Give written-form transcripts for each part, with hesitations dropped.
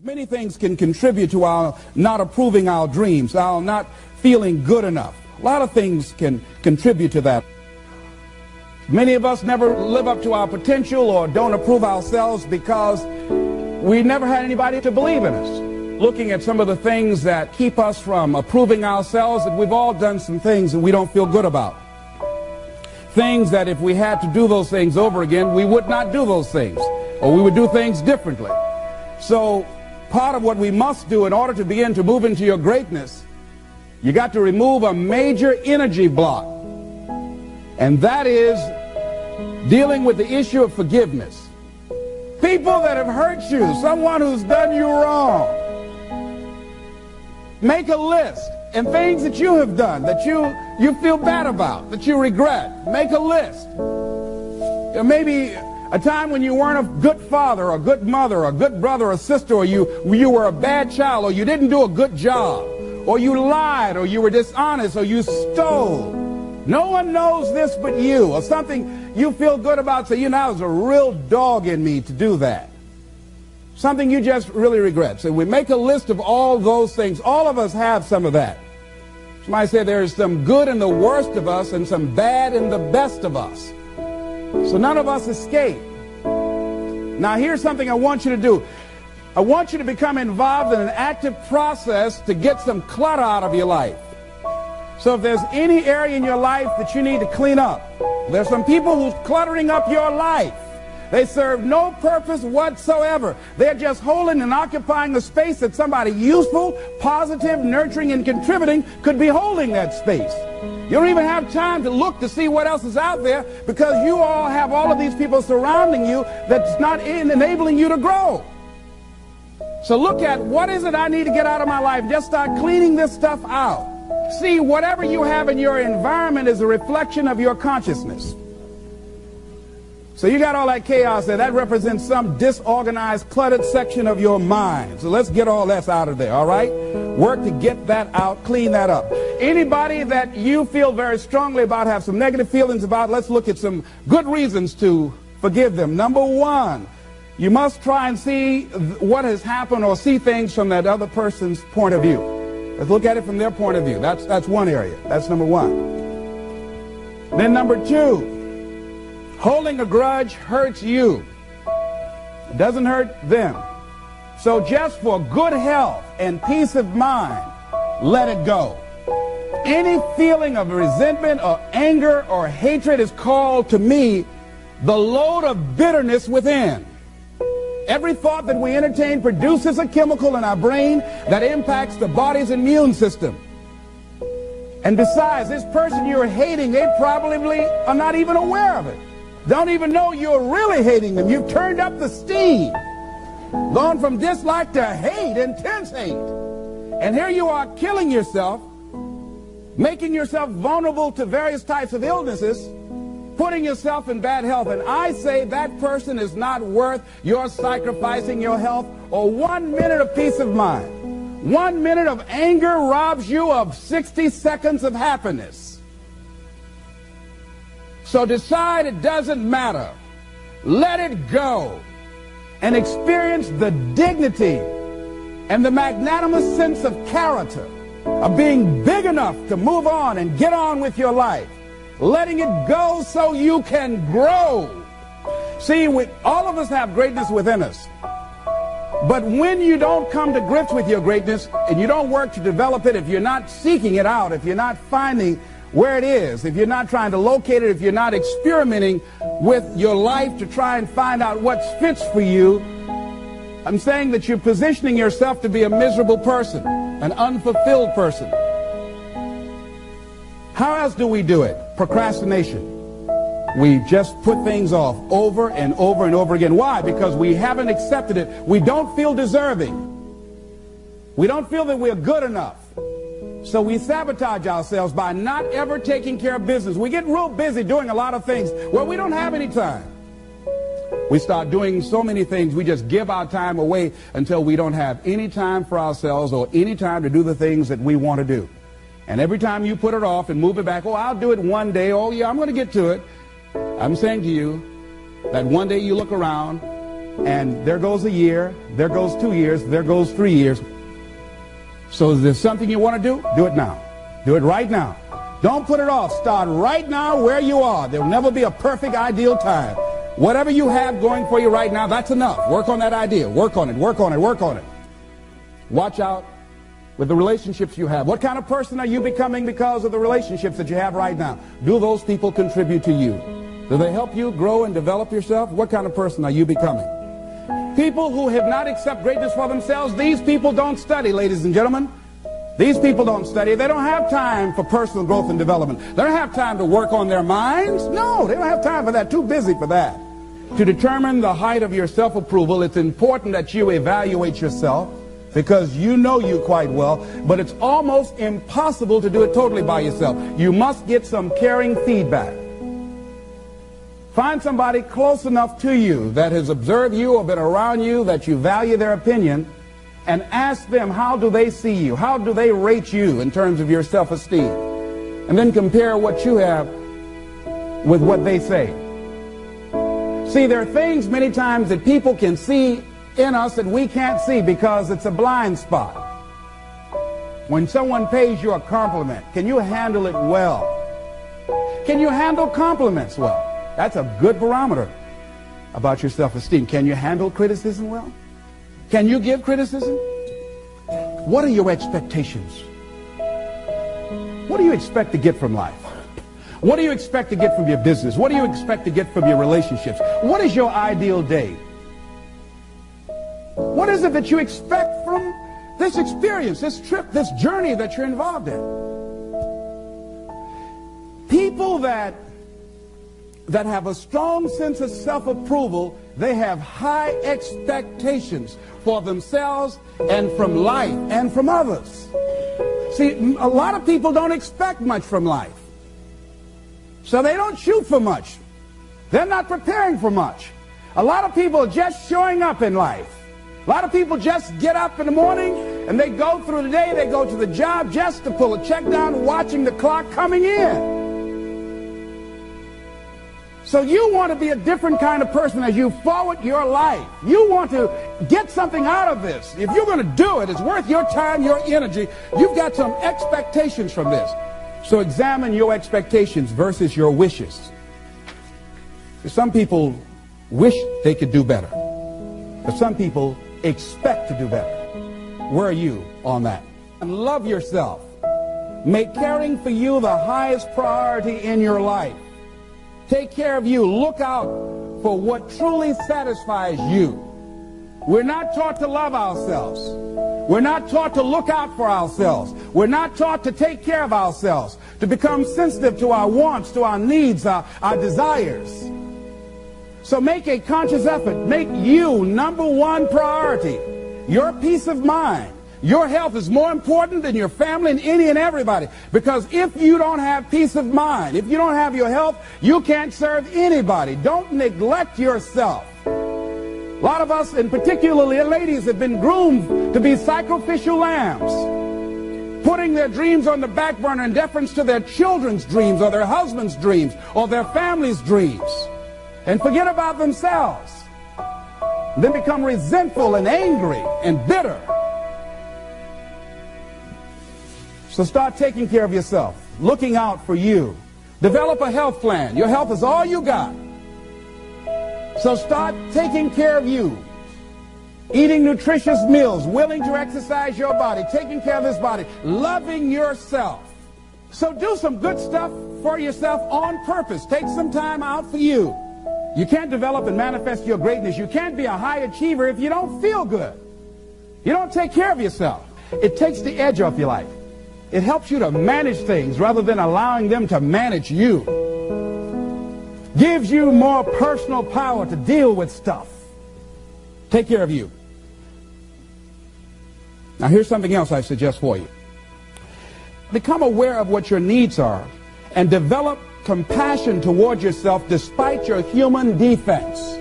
Many things can contribute to our not approving our dreams, our not feeling good enough. A lot of things can contribute to that. Many of us never live up to our potential or don't approve ourselves because we never had anybody to believe in us. Looking at some of the things that keep us from approving ourselves, and we've all done some things that we don't feel good about. Things that if we had to do those things over again, we would not do those things, or we would do things differently. So part of what we must do in order to begin to move into your greatness, you got to remove a major energy block, and that is dealing with the issue of forgiveness. People that have hurt you, someone who's done you wrong, make a list, and things that you have done that you feel bad about, that you regret. Make a list. Maybe a time when you weren't a good father or a good mother or a good brother or sister, or you were a bad child, or you didn't do a good job, or you lied, or you were dishonest, or you stole. No one knows this but you, or something you feel good about. Say, you know, there's a real dog in me to do that. Something you just really regret. So we make a list of all those things. All of us have some of that. Somebody said there's some good in the worst of us and some bad in the best of us. So none of us escape. Now here's something I want you to do. I want you to become involved in an active process to get some clutter out of your life. So if there's any area in your life that you need to clean up, there's some people who's cluttering up your life. They serve no purpose whatsoever. They're just holding and occupying the space that somebody useful, positive, nurturing, and contributing could be holding that space. You don't even have time to look to see what else is out there because you all have all of these people surrounding you that's not enabling you to grow. So look at what is it I need to get out of my life. Just start cleaning this stuff out. See, whatever you have in your environment is a reflection of your consciousness. So you got all that chaos there. That represents some disorganized, cluttered section of your mind. So let's get all that out of there, all right? Work to get that out, clean that up. Anybody that you feel very strongly about, have some negative feelings about, let's look at some good reasons to forgive them. Number one, you must try and see what has happened or see things from that other person's point of view. Let's look at it from their point of view. That's one area. That's number one. Then number two, holding a grudge hurts you. It doesn't hurt them. So just for good health and peace of mind, let it go. Any feeling of resentment or anger or hatred is called to me the load of bitterness within. Every thought that we entertain produces a chemical in our brain that impacts the body's immune system. And besides, this person you're hating, they probably are not even aware of it. Don't even know you're really hating them. You've turned up the steam. Gone from dislike to hate, intense hate. And here you are killing yourself, making yourself vulnerable to various types of illnesses, putting yourself in bad health. And I say that person is not worth your sacrificing your health or 1 minute of peace of mind. 1 minute of anger robs you of 60 seconds of happiness. So decide it doesn't matter. Let it go and experience the dignity and the magnanimous sense of character of being big enough to move on and get on with your life. Letting it go so you can grow. See, all of us have greatness within us. But when you don't come to grips with your greatness and you don't work to develop it, if you're not seeking it out, if you're not finding where it is, if you're not trying to locate it, if you're not experimenting with your life to try and find out what fits for you, I'm saying that you're positioning yourself to be a miserable person, an unfulfilled person. How else do we do it? Procrastination. We just put things off over and over and over again. Why? Because we haven't accepted it. We don't feel deserving. We don't feel that we're good enough. So we sabotage ourselves by not ever taking care of business. We get real busy doing a lot of things where we don't have any time. We start doing so many things, we just give our time away until we don't have any time for ourselves or any time to do the things that we want to do. And every time you put it off and move it back, oh, I'll do it one day, oh yeah, I'm going to get to it. I'm saying to you that one day you look around And there goes a year, there goes 2 years, there goes 3 years. So is there something you want to do? Do it now. Do it right now. Don't put it off. Start right now where you are. There will never be a perfect, ideal time. Whatever you have going for you right now, that's enough. Work on that idea. Work on it, work on it, work on it. Watch out with the relationships you have. What kind of person are you becoming because of the relationships that you have right now? Do those people contribute to you? Do they help you grow and develop yourself? What kind of person are you becoming? People who have not accepted greatness for themselves, these people don't study, ladies and gentlemen. These people don't study. They don't have time for personal growth and development. They don't have time to work on their minds. No, they don't have time for that. Too busy for that. To determine the height of your self-approval, it's important that you evaluate yourself, because you know you quite well, but it's almost impossible to do it totally by yourself. You must get some caring feedback. Find somebody close enough to you that has observed you or been around you that you value their opinion, and ask them, how do they see you? How do they rate you in terms of your self-esteem? And then compare what you have with what they say. See, there are things many times that people can see in us that we can't see because it's a blind spot. When someone pays you a compliment, can you handle it well? Can you handle compliments well? That's a good barometer about your self-esteem. Can you handle criticism well? Can you give criticism? What are your expectations? What do you expect to get from life? What do you expect to get from your business? What do you expect to get from your relationships? What is your ideal day? What is it that you expect from this experience, this trip, this journey that you're involved in? People that have a strong sense of self-approval, they have high expectations for themselves and from life and from others. See, a lot of people don't expect much from life. So they don't shoot for much. They're not preparing for much. A lot of people are just showing up in life. A lot of people just get up in the morning and they go through the day, they go to the job just to pull a check down, watching the clock coming in. So you want to be a different kind of person as you forward your life. You want to get something out of this. If you're going to do it, it's worth your time, your energy. You've got some expectations from this. So examine your expectations versus your wishes. Some people wish they could do better, but some people expect to do better. Where are you on that? And love yourself. Make caring for you the highest priority in your life. Take care of you. Look out for what truly satisfies you. We're not taught to love ourselves. We're not taught to look out for ourselves. We're not taught to take care of ourselves, to become sensitive to our wants, to our needs, our desires. So make a conscious effort. Make you number one priority. Your peace of mind. Your health is more important than your family and any and everybody. Because if you don't have peace of mind, if you don't have your health, you can't serve anybody. Don't neglect yourself. A lot of us, and particularly ladies, have been groomed to be sacrificial lambs, putting their dreams on the back burner in deference to their children's dreams or their husband's dreams or their family's dreams, and forget about themselves. Then become resentful and angry and bitter. So start taking care of yourself, looking out for you. Develop a health plan. Your health is all you got. So start taking care of you. Eating nutritious meals, willing to exercise your body, taking care of this body, loving yourself. So do some good stuff for yourself on purpose. Take some time out for you. You can't develop and manifest your greatness. You can't be a high achiever if you don't feel good. You don't take care of yourself. It takes the edge off your life. It helps you to manage things rather than allowing them to manage you. Gives you more personal power to deal with stuff. Take care of you. Now here's something else I suggest for you. Become aware of what your needs are and develop compassion toward yourself despite your human defects.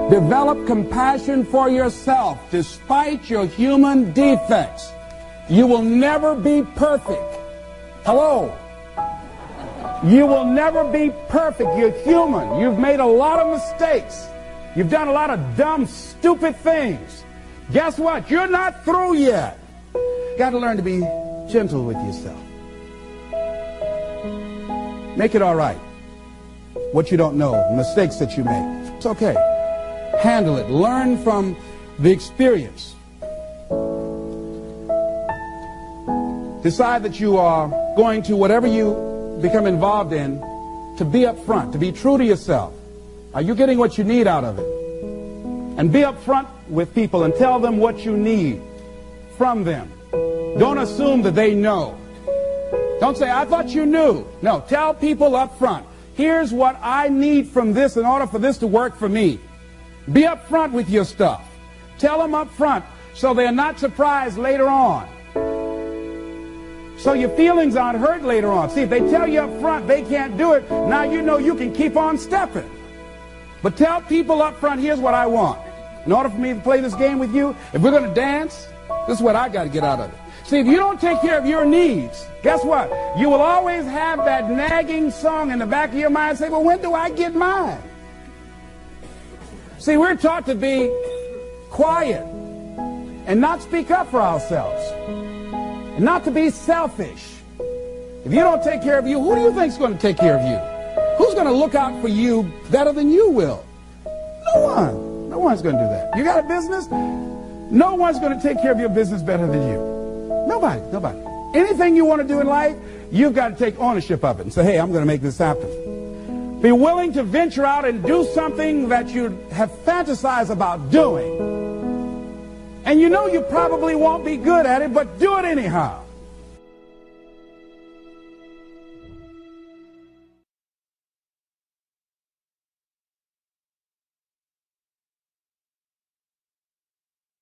Develop compassion for yourself despite your human defects. You will never be perfect. Hello? You will never be perfect. You're human. You've made a lot of mistakes. You've done a lot of dumb, stupid things. Guess what? You're not through yet. Got to learn to be gentle with yourself. Make it all right. What you don't know, mistakes that you make. It's okay. Handle it. Learn from the experience. Decide that you are going to, whatever you become involved in, to be up front, to be true to yourself. Are you getting what you need out of it? And be up front with people and tell them what you need from them. Don't assume that they know. Don't say, I thought you knew. No, tell people up front, here's what I need from this in order for this to work for me. Be up front with your stuff. Tell them up front so they're not surprised later on. So your feelings aren't hurt later on. See, if they tell you up front they can't do it, now you know you can keep on stepping. But tell people up front, here's what I want. In order for me to play this game with you, if we're going to dance, this is what I got to get out of it. See, if you don't take care of your needs, guess what? You will always have that nagging song in the back of your mind say, well, when do I get mine? See, we're taught to be quiet and not speak up for ourselves and not to be selfish. If you don't take care of you, who do you think is going to take care of you? Who's going to look out for you better than you will? No one. No one's going to do that. You got a business? No one's going to take care of your business better than you. Nobody. Nobody. Anything you want to do in life, you've got to take ownership of it and say, hey, I'm going to make this happen. Be willing to venture out and do something that you have fantasized about doing. And you know you probably won't be good at it, but do it anyhow.